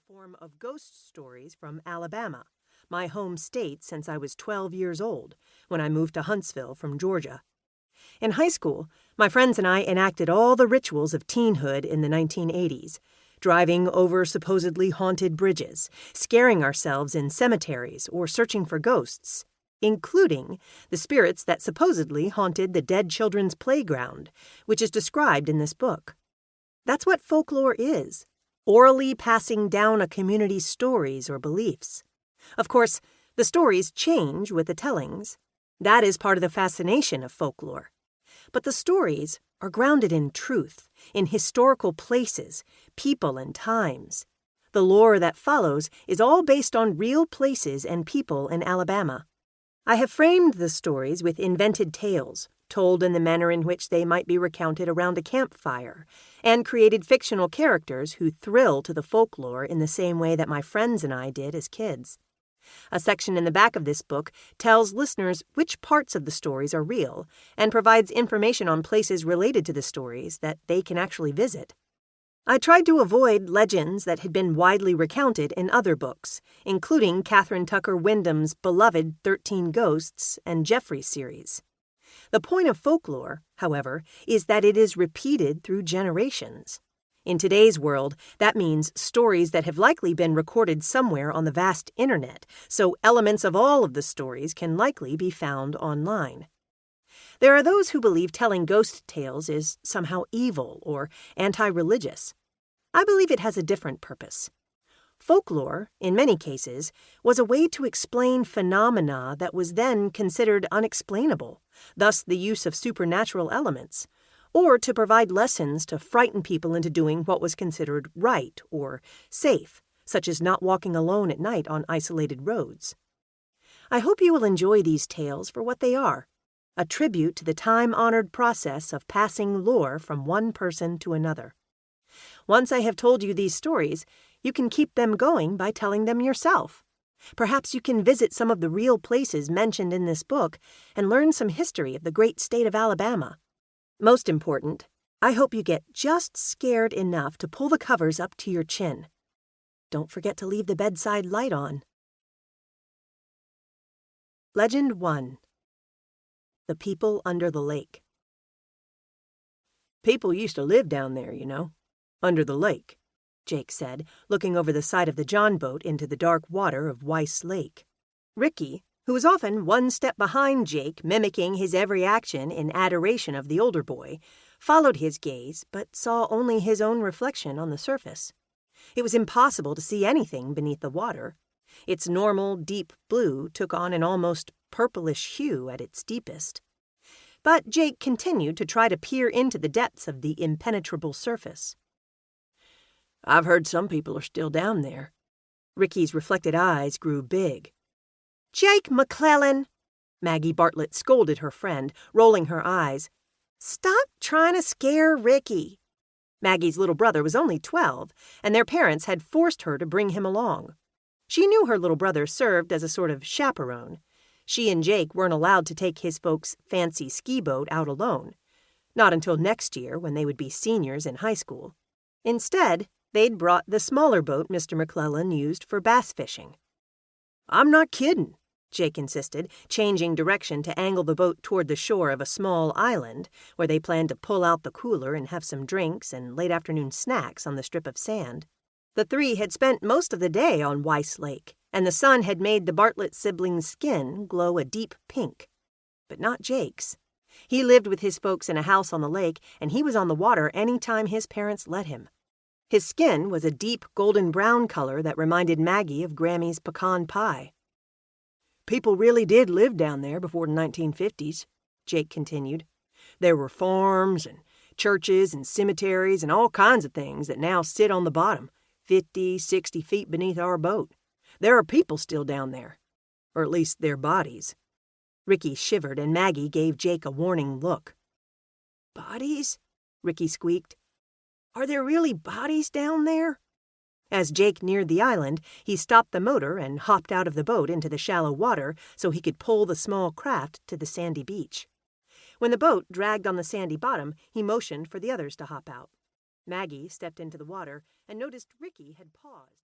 form of ghost stories from Alabama, my home state since I was 12 years old, when I moved to Huntsville from Georgia. In high school, my friends and I enacted all the rituals of teenhood in the 1980s, driving over supposedly haunted bridges, scaring ourselves in cemeteries, or searching for ghosts, including the spirits that supposedly haunted the dead children's playground, which is described in this book. That's what folklore is, orally passing down a community's stories or beliefs. Of course, the stories change with the tellings. That is part of the fascination of folklore. But the stories are grounded in truth, in historical places, people, and times. The lore that follows is all based on real places and people in Alabama. I have framed the stories with invented tales, told in the manner in which they might be recounted around a campfire, and created fictional characters who thrill to the folklore in the same way that my friends and I did as kids. A section in the back of this book tells listeners which parts of the stories are real and provides information on places related to the stories that they can actually visit. I tried to avoid legends that had been widely recounted in other books, including Catherine Tucker Wyndham's beloved 13 Ghosts and Jeffrey series. The point of folklore, however, is that it is repeated through generations. In today's world, that means stories that have likely been recorded somewhere on the vast internet, so elements of all of the stories can likely be found online. There are those who believe telling ghost tales is somehow evil or anti-religious. I believe it has a different purpose. Folklore, in many cases, was a way to explain phenomena that was then considered unexplainable, thus the use of supernatural elements, or to provide lessons to frighten people into doing what was considered right or safe, such as not walking alone at night on isolated roads. I hope you will enjoy these tales for what they are, a tribute to the time-honored process of passing lore from one person to another. Once I have told you these stories, you can keep them going by telling them yourself. Perhaps you can visit some of the real places mentioned in this book and learn some history of the great state of Alabama. Most important, I hope you get just scared enough to pull the covers up to your chin. Don't forget to leave the bedside light on. Legend 1. The People Under the Lake. People used to live down there, under the lake, Jake said, looking over the side of the John boat into the dark water of Weiss Lake. Ricky, who was often one step behind Jake, mimicking his every action in adoration of the older boy, followed his gaze but saw only his own reflection on the surface. It was impossible to see anything beneath the water. Its normal, deep blue took on an almost purplish hue at its deepest. But Jake continued to try to peer into the depths of the impenetrable surface. "I've heard some people are still down there." Ricky's reflected eyes grew big. "Jake McClellan!" Maggie Bartlett scolded her friend, rolling her eyes. "Stop trying to scare Ricky." Maggie's little brother was only 12, and their parents had forced her to bring him along. She knew her little brother served as a sort of chaperone. She and Jake weren't allowed to take his folks' fancy ski boat out alone. Not until next year, when they would be seniors in high school. Instead, they'd brought the smaller boat Mr. McClellan used for bass fishing. "I'm not kidding," Jake insisted, changing direction to angle the boat toward the shore of a small island, where they planned to pull out the cooler and have some drinks and late-afternoon snacks on the strip of sand. The three had spent most of the day on Weiss Lake, and the sun had made the Bartlett siblings' skin glow a deep pink. But not Jake's. He lived with his folks in a house on the lake, and he was on the water any time his parents let him. His skin was a deep golden-brown color that reminded Maggie of Grammy's pecan pie. "People really did live down there before the 1950s, Jake continued. "There were farms and churches and cemeteries and all kinds of things that now sit on the bottom, 50, 60 feet beneath our boat. There are people still down there, or at least their bodies." Ricky shivered, and Maggie gave Jake a warning look. "Bodies?" Ricky squeaked. "Are there really bodies down there?" As Jake neared the island, he stopped the motor and hopped out of the boat into the shallow water so he could pull the small craft to the sandy beach. When the boat dragged on the sandy bottom, he motioned for the others to hop out. Maggie stepped into the water and noticed Ricky had paused.